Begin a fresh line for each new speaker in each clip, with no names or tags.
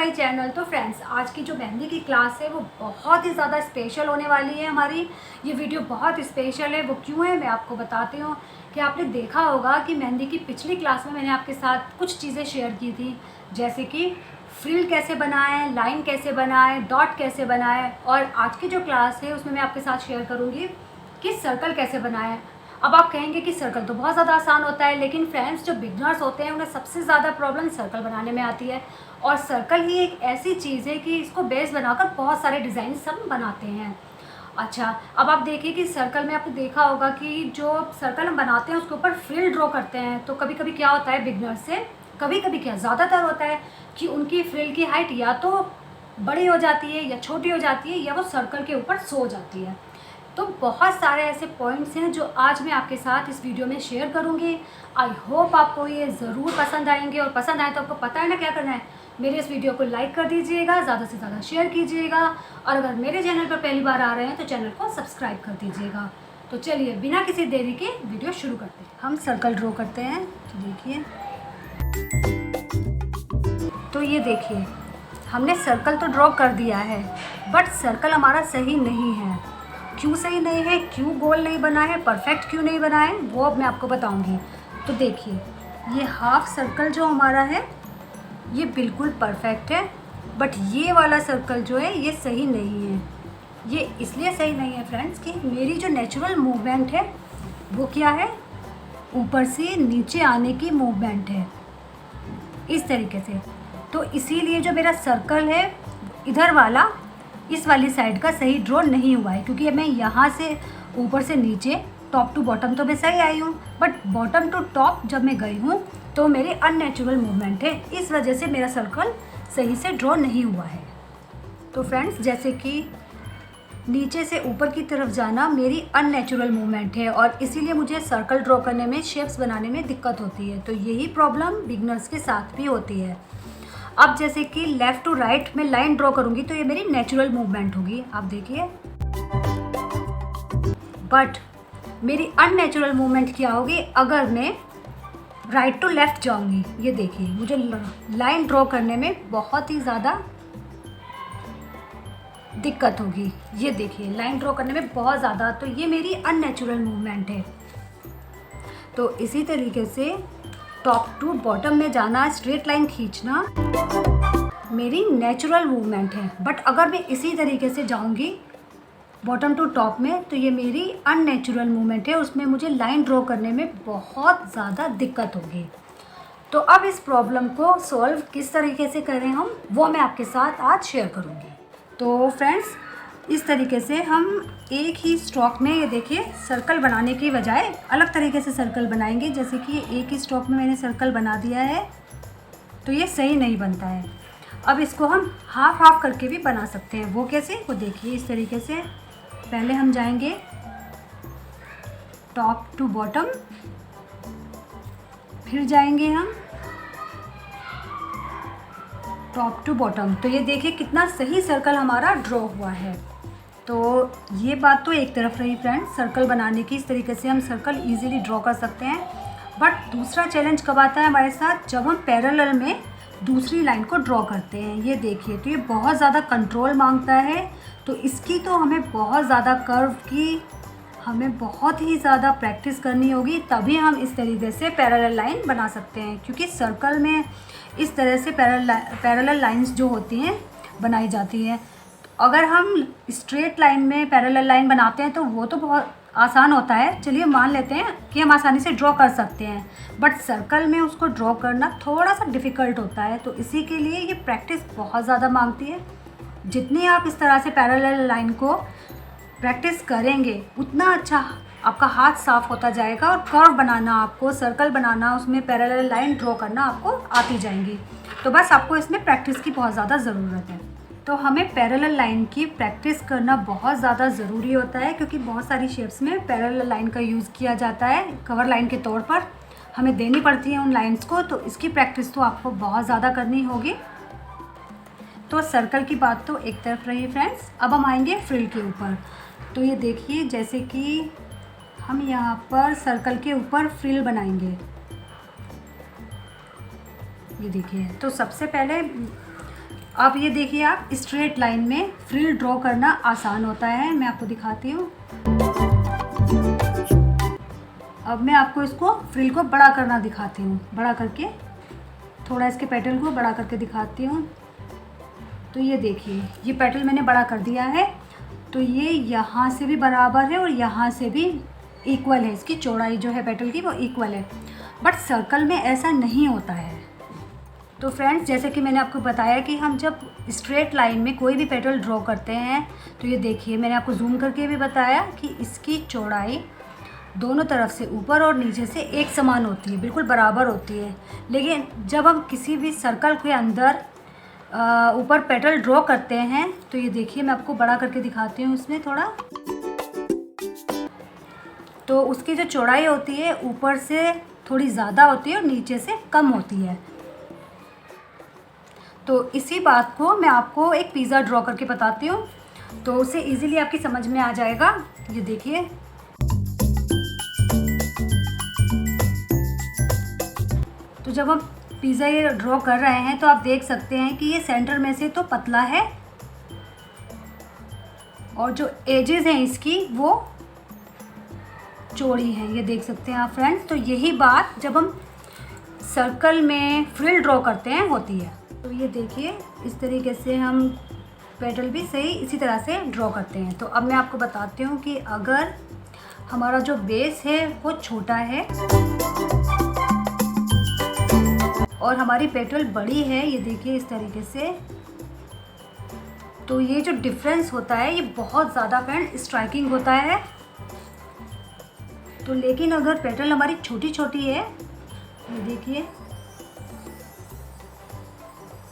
My channel. तो friends, आज की जो मेहंदी की क्लास है वो बहुत ही ज़्यादा स्पेशल होने वाली है। हमारी ये वीडियो बहुत स्पेशल है। वो क्यों है मैं आपको बताती हूँ। कि आपने देखा होगा कि मेहंदी की पिछली क्लास में मैंने आपके साथ कुछ चीज़ें शेयर की थी, जैसे कि फ्रिल कैसे बनाएं, लाइन कैसे बनाएं, डॉट कैसे बनाएं। और आज की जो क्लास है उसमें मैं आपके साथ शेयर करूँगी कि सर्कल कैसे बनाएं। अब आप कहेंगे कि सर्कल तो बहुत ज़्यादा आसान होता है, लेकिन फ्रेंड्स जो बिगनर्स होते हैं उन्हें सबसे ज़्यादा प्रॉब्लम सर्कल बनाने में आती है। और सर्कल ही एक ऐसी चीज़ है कि इसको बेस बनाकर बहुत सारे डिज़ाइन सब बनाते हैं। अच्छा, अब आप देखिए कि सर्कल में आपने देखा होगा कि जो सर्कल हम बनाते हैं उसके ऊपर फ्रिल ड्रॉ करते हैं। तो कभी कभी क्या होता है बिगनर्स से, कभी कभी क्या ज़्यादातर होता है कि उनकी फ्रिल की हाइट या तो बड़ी हो जाती है या छोटी हो जाती है या वो सर्कल के ऊपर सो जाती है। तो बहुत सारे ऐसे पॉइंट्स हैं जो आज मैं आपके साथ इस वीडियो में शेयर करूंगी। आई होप आपको ये ज़रूर पसंद आएंगे, और पसंद आए तो आपको पता है ना क्या करना है। मेरे इस वीडियो को लाइक कर दीजिएगा, ज़्यादा से ज़्यादा शेयर कीजिएगा, और अगर मेरे चैनल पर पहली बार आ रहे हैं तो चैनल को सब्सक्राइब कर दीजिएगा। तो चलिए बिना किसी देरी के वीडियो शुरू करते हैं। हम सर्कल ड्रॉ करते हैं। तो देखिए, तो ये देखिए हमने सर्कल तो ड्रॉ कर दिया है, बट सर्कल हमारा सही नहीं है। क्यों सही नहीं है, क्यों गोल नहीं बना है, परफेक्ट क्यों नहीं बना है, वो अब मैं आपको बताऊंगी। तो देखिए, ये हाफ सर्कल जो हमारा है ये बिल्कुल परफेक्ट है, बट ये वाला सर्कल जो है ये सही नहीं है। ये इसलिए सही नहीं है फ्रेंड्स कि मेरी जो नेचुरल मूवमेंट है वो क्या है, ऊपर से नीचे आने की मूवमेंट है, इस तरीके से। तो इसीलिए जो मेरा सर्कल है इधर वाला, इस वाली साइड का सही ड्रॉ नहीं हुआ है, क्योंकि मैं यहाँ से ऊपर से नीचे टॉप टू बॉटम तो मैं सही आई हूँ, बट बॉटम टू टॉप जब मैं गई हूँ तो मेरी अननेचुरल मूवमेंट है, इस वजह से मेरा सर्कल सही से ड्रॉ नहीं हुआ है। तो फ्रेंड्स, जैसे कि नीचे से ऊपर की तरफ जाना मेरी अननेचुरल मूवमेंट है, और इसीलिए मुझे सर्कल ड्रॉ करने में, शेप्स बनाने में दिक्कत होती है। तो यही प्रॉब्लम बिगनर्स के साथ भी होती है। अब जैसे कि लेफ़्ट टू राइट में लाइन ड्रॉ करूँगी तो ये मेरी नेचुरल मूवमेंट होगी, आप देखिए। बट मेरी अननेचुरल मूवमेंट क्या होगी अगर मैं राइट टू लेफ़्ट जाऊँगी। ये देखिए, मुझे लाइन ड्रॉ करने में बहुत ही ज़्यादा दिक्कत होगी। ये देखिए, लाइन ड्रॉ करने में बहुत ज़्यादा, तो ये मेरी अननेचुरल मूवमेंट है। तो इसी तरीके से टॉप टू बॉटम में जाना, स्ट्रेट लाइन खींचना मेरी नेचुरल मूवमेंट है। बट अगर मैं इसी तरीके से जाऊंगी बॉटम टू टॉप में तो ये मेरी अननेचुरल मूवमेंट है, उसमें मुझे लाइन ड्रॉ करने में बहुत ज़्यादा दिक्कत होगी। तो अब इस प्रॉब्लम को सॉल्व किस तरीके से करें हम, वो मैं आपके साथ आज शेयर करूँगी। तो फ्रेंड्स, इस तरीके से हम एक ही स्ट्रोक में, ये देखिए, सर्कल बनाने की बजाय अलग तरीके से सर्कल बनाएंगे। जैसे कि एक ही स्ट्रोक में मैंने सर्कल बना दिया है, तो ये सही नहीं बनता है। अब इसको हम हाफ हाफ करके भी बना सकते हैं। वो कैसे, वो देखिए, इस तरीके से पहले हम जाएंगे टॉप टू बॉटम, फिर जाएंगे हम टॉप टू बॉटम। तो ये देखिए कितना सही सर्कल हमारा ड्रॉ हुआ है। तो ये बात तो एक तरफ रही फ्रेंड्स, सर्कल बनाने की। इस तरीके से हम सर्कल इजीली ड्रॉ कर सकते हैं। बट दूसरा चैलेंज कब आता है हमारे साथ, जब हम पैरेलल में दूसरी लाइन को ड्रॉ करते हैं। ये देखिए, तो ये बहुत ज़्यादा कंट्रोल मांगता है। तो इसकी तो हमें बहुत ज़्यादा कर्व की, हमें बहुत ही ज़्यादा प्रैक्टिस करनी होगी, तभी हम इस तरीके से पैरेलल लाइन बना सकते हैं। क्योंकि सर्कल में इस तरह से पैरेलल लाइंस जो होती हैं बनाई जाती हैं। अगर हम स्ट्रेट लाइन में पैरेलल लाइन बनाते हैं तो वो तो बहुत आसान होता है, चलिए मान लेते हैं कि हम आसानी से ड्रॉ कर सकते हैं। बट सर्कल में उसको ड्रॉ करना थोड़ा सा डिफ़िकल्ट होता है, तो इसी के लिए ये प्रैक्टिस बहुत ज़्यादा मांगती है। जितनी आप इस तरह से पैरेलल लाइन को प्रैक्टिस करेंगे उतना अच्छा आपका हाथ साफ होता जाएगा, और कर्व बनाना, आपको सर्कल बनाना, उसमें पैरेलल लाइन ड्रॉ करना आपको आती जाएंगी। तो बस आपको इसमें प्रैक्टिस की बहुत ज़्यादा ज़रूरत है। तो हमें पैरेलल लाइन की प्रैक्टिस करना बहुत ज़्यादा ज़रूरी होता है, क्योंकि बहुत सारी शेप्स में पैरेलल लाइन का यूज़ किया जाता है, कवर लाइन के तौर पर हमें देनी पड़ती है उन लाइंस को। तो इसकी प्रैक्टिस तो आपको बहुत ज़्यादा करनी होगी। तो सर्कल की बात तो एक तरफ रही फ्रेंड्स। अब हम आएंगे फ्रिल के ऊपर। तो ये देखिए, जैसे कि हम यहाँ पर सर्कल के ऊपर फ्रिल बनाएंगे। ये देखिए, तो सबसे पहले अब ये देखिए, आप स्ट्रेट लाइन में फ्रिल ड्रॉ करना आसान होता है। मैं आपको दिखाती हूँ। अब मैं आपको इसको फ्रिल को बड़ा करना दिखाती हूँ। बड़ा करके थोड़ा इसके पेटल को बड़ा करके दिखाती हूँ। तो ये देखिए, ये पेटल मैंने बड़ा कर दिया है। तो ये यहाँ से भी बराबर है और यहाँ से भी इक्वल है। इसकी चौड़ाई जो है पेटल की वो इक्वल है। बट सर्कल में ऐसा नहीं होता है। तो फ्रेंड्स, जैसे कि मैंने आपको बताया कि हम जब स्ट्रेट लाइन में कोई भी पेटल ड्रॉ करते हैं तो ये देखिए, मैंने आपको जूम करके भी बताया कि इसकी चौड़ाई दोनों तरफ से ऊपर और नीचे से एक समान होती है, बिल्कुल बराबर होती है। लेकिन जब हम किसी भी सर्कल के अंदर ऊपर पेटल ड्रॉ करते हैं तो ये देखिए, मैं आपको बड़ा करके दिखाती हूँ उसमें थोड़ा। तो उसकी जो चौड़ाई होती है ऊपर से थोड़ी ज़्यादा होती है और नीचे से कम होती है। तो इसी बात को मैं आपको एक पिज़्ज़ा ड्रॉ करके बताती हूँ, तो उसे इजीली आपकी समझ में आ जाएगा। ये देखिए, तो जब हम पिज़्ज़ा ये ड्रॉ कर रहे हैं तो आप देख सकते हैं कि ये सेंटर में से तो पतला है और जो एजेस हैं इसकी वो चौड़ी है। ये देख सकते हैं आप फ्रेंड्स। तो यही बात जब हम सर्कल में फ्रिल ड्रॉ करते हैं होती है। तो ये देखिए, इस तरीके से हम पेटल भी सही इसी तरह से ड्रॉ करते हैं। तो अब मैं आपको बताती हूँ कि अगर हमारा जो बेस है वो छोटा है और हमारी पेटल बड़ी है, ये देखिए इस तरीके से, तो ये जो डिफरेंस होता है ये बहुत ज़्यादा फ्रेंड स्ट्राइकिंग होता है। तो लेकिन अगर पेटल हमारी छोटी छोटी है, ये देखिए,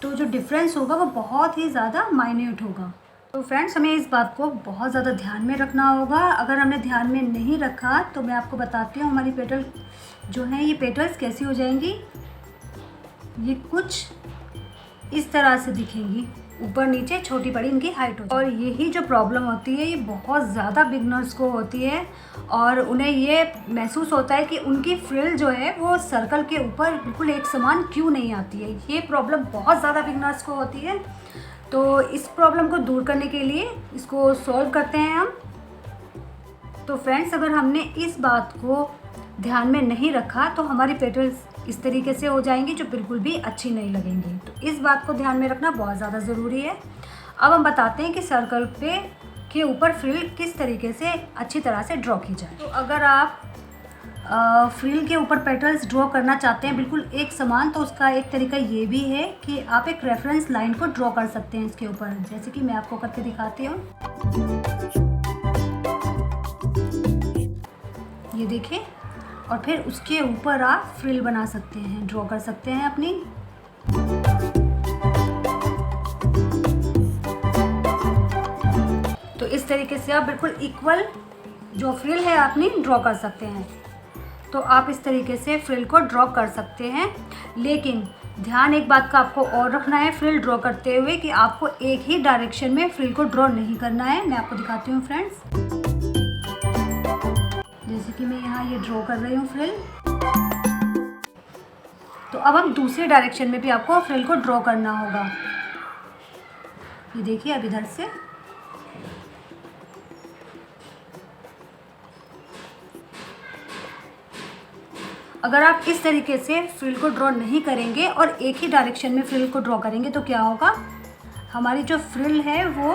तो जो डिफरेंस होगा वो बहुत ही ज़्यादा माइन्यूट होगा। तो फ्रेंड्स, हमें इस बात को बहुत ज़्यादा ध्यान में रखना होगा। अगर हमने ध्यान में नहीं रखा तो मैं आपको बताती हूँ हमारी पेटल जो है, ये पेटल्स कैसी हो जाएंगी। ये कुछ इस तरह से दिखेंगी, ऊपर नीचे छोटी बड़ी इनकी हाइट हो। और यही जो प्रॉब्लम होती है ये बहुत ज़्यादा बिगनर्स को होती है और उन्हें ये महसूस होता है कि उनकी फ्रिल जो है वो सर्कल के ऊपर बिल्कुल एक समान क्यों नहीं आती है। ये प्रॉब्लम बहुत ज़्यादा बिगनर्स को होती है। तो इस प्रॉब्लम को दूर करने के लिए इसको सॉल्व करते हैं हम। तो फ्रेंड्स, अगर हमने इस बात को ध्यान में नहीं रखा तो हमारी पेटल्स इस तरीके से हो जाएंगी जो बिल्कुल भी अच्छी नहीं लगेंगी। तो इस बात को ध्यान में रखना बहुत ज़्यादा ज़रूरी है। अब हम बताते हैं कि सर्कल पे के ऊपर फ्रिल किस तरीके से अच्छी तरह से ड्रॉ की जाए। तो अगर आप फ्रिल के ऊपर पेटल्स ड्रॉ करना चाहते हैं बिल्कुल एक समान, तो उसका एक तरीका ये भी है कि आप एक रेफरेंस लाइन को ड्रॉ कर सकते हैं इसके ऊपर, जैसे कि मैं आपको करके दिखाती हूँ। ये देखिए, और फिर उसके ऊपर आप फ्रिल बना सकते हैं, ड्रॉ कर सकते हैं अपनी। तो इस तरीके से आप बिल्कुल इक्वल जो फ्रिल है अपनी ड्रॉ कर सकते हैं। तो आप इस तरीके से फ्रिल को ड्रॉ कर सकते हैं, लेकिन ध्यान एक बात का आपको और रखना है फ्रिल ड्रॉ करते हुए कि आपको एक ही डायरेक्शन में फ्रिल को ड्रॉ नहीं करना है। मैं आपको दिखाती हूँ फ्रेंड्स, जैसे कि मैं यहाँ ये ड्रॉ कर रही हूँ फ्रिल। तो अब हम दूसरे डायरेक्शन में भी आपको फ्रिल को ड्रॉ करना होगा। ये देखिए, अब इधर से अगर आप इस तरीके से फ्रिल को ड्रॉ नहीं करेंगे और एक ही डायरेक्शन में फ्रिल को ड्रॉ करेंगे तो क्या होगा, हमारी जो फ्रिल है वो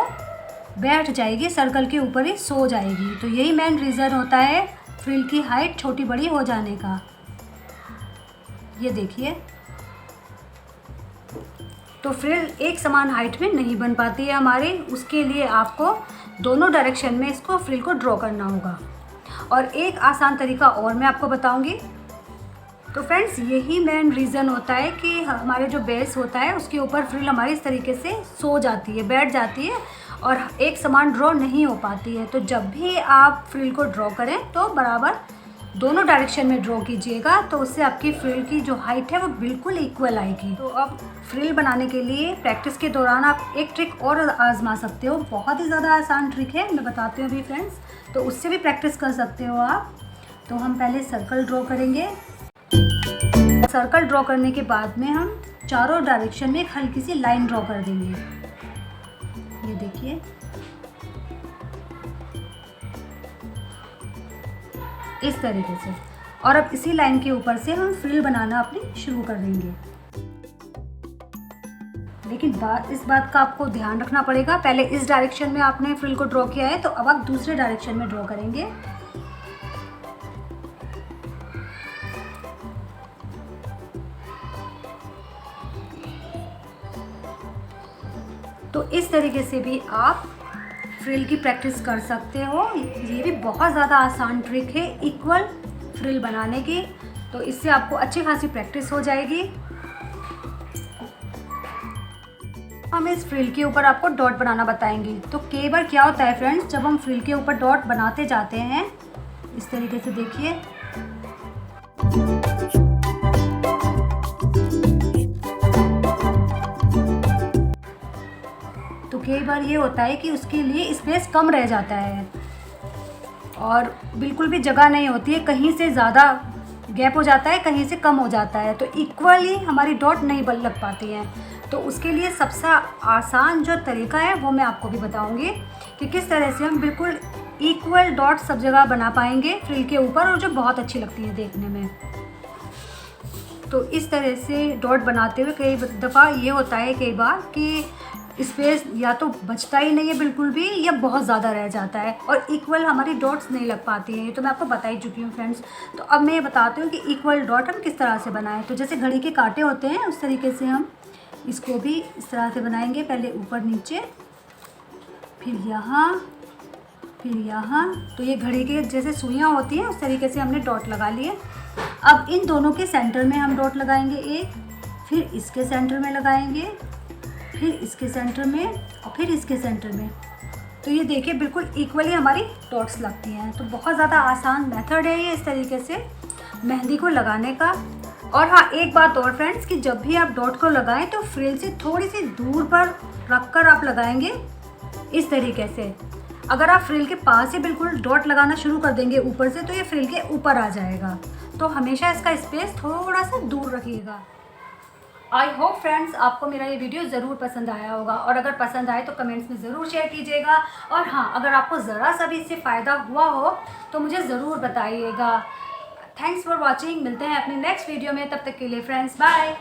बैठ जाएगी, सर्कल के ऊपर ही सो जाएगी। तो यही मेन रीज़न होता है फ्रिल की हाइट छोटी बड़ी हो जाने का। ये देखिए, तो फ्रिल एक समान हाइट में नहीं बन पाती है हमारी। उसके लिए आपको दोनों डायरेक्शन में इसको फ्रिल को ड्रॉ करना होगा। और एक आसान तरीका और मैं आपको बताऊंगी। तो फ्रेंड्स, यही मेन रीज़न होता है कि हमारे जो बेस होता है उसके ऊपर फ्रिल हमारी इस तरीके से सो जाती है, बैठ जाती है और एक समान ड्रॉ नहीं हो पाती है। तो जब भी आप फ्रिल को ड्रॉ करें तो बराबर दोनों डायरेक्शन में ड्रॉ कीजिएगा, तो उससे आपकी फ्रिल की जो हाइट है वो बिल्कुल इक्वल आएगी। तो अब फ्रिल बनाने के लिए प्रैक्टिस के दौरान आप एक ट्रिक और आजमा सकते हो। बहुत ही ज़्यादा आसान ट्रिक है, मैं बताती हूँ अभी फ्रेंड्स, तो उससे भी प्रैक्टिस कर सकते हो आप। तो हम पहले सर्कल ड्रॉ करेंगे। सर्कल ड्रॉ करने के बाद में हम चारों डायरेक्शन में एक हल्की सी लाइन ड्रॉ कर देंगे। ये देखिए, इस तरीके से। और अब इसी लाइन के ऊपर से हम फ्रिल बनाना अपनी शुरू कर देंगे। लेकिन इस बात का आपको ध्यान रखना पड़ेगा, पहले इस डायरेक्शन में आपने फ्रिल को ड्रॉ किया है, तो अब आप दूसरे डायरेक्शन में ड्रॉ करेंगे। तो इस तरीके से भी आप फ्रिल की प्रैक्टिस कर सकते हो। ये भी बहुत ज़्यादा आसान ट्रिक है इक्वल फ्रिल बनाने की, तो इससे आपको अच्छी खासी प्रैक्टिस हो जाएगी। हम इस फ्रिल के ऊपर आपको डॉट बनाना बताएंगे। तो कई बार क्या होता है फ्रेंड्स, जब हम फ्रिल के ऊपर डॉट बनाते जाते हैं, इस तरीके से देखिए, तो कई बार ये होता है कि उसके लिए स्पेस कम रह जाता है और बिल्कुल भी जगह नहीं होती है, कहीं से ज़्यादा गैप हो जाता है, कहीं से कम हो जाता है, तो इक्वली हमारी डॉट नहीं लग पाती हैं। तो उसके लिए सबसे आसान जो तरीका है वो मैं आपको भी बताऊंगी कि किस तरह से हम बिल्कुल इक्वल डॉट सब जगह बना पाएंगे फ्रिल के ऊपर, और जो बहुत अच्छी लगती है देखने में। तो इस तरह से डॉट बनाते हुए कई दफ़ा ये होता है कई बार कि स्पेस या तो बचता ही नहीं है बिल्कुल भी, या बहुत ज़्यादा रह जाता है और इक्वल हमारी डॉट्स नहीं लग पाती हैं। ये तो मैं आपको बता ही चुकी हूँ फ्रेंड्स। तो अब मैं ये बताती हूँ कि इक्वल डॉट हम किस तरह से बनाएं। तो जैसे घड़ी के कांटे होते हैं उस तरीके से हम इसको भी इस तरह से बनाएंगे, पहले ऊपर नीचे, फिर यहाँ, फिर यहाँ। तो ये घड़ी के जैसे सुइयाँ होती हैं उस तरीके से हमने डॉट लगा लिए। अब इन दोनों के सेंटर में हम डॉट लगाएंगे एक, फिर इसके सेंटर में लगाएंगे, फिर इसके सेंटर में, और फिर इसके सेंटर में। तो ये देखिए बिल्कुल इक्वली हमारी डॉट्स लगती हैं। तो बहुत ज़्यादा आसान मेथड है ये इस तरीके से मेहंदी को लगाने का। और हाँ, एक बात और फ्रेंड्स, कि जब भी आप डॉट को लगाएं तो फ्रिल से थोड़ी सी दूर पर रख कर आप लगाएंगे इस तरीके से। अगर आप फ्रिल के पास ही बिल्कुल डॉट लगाना शुरू कर देंगे ऊपर से, तो ये फ्रिल के ऊपर आ जाएगा। तो हमेशा इसका स्पेस थोड़ा सा दूर रखिएगा। आई होप फ्रेंड्स आपको मेरा ये वीडियो ज़रूर पसंद आया होगा, और अगर पसंद आए तो कमेंट्स में ज़रूर शेयर कीजिएगा। और हाँ, अगर आपको ज़रा सा भी इससे फ़ायदा हुआ हो तो मुझे ज़रूर बताइएगा। Thanks for watching. मिलते हैं अपने नेक्स्ट वीडियो में, तब तक के लिए फ्रेंड्स बाय।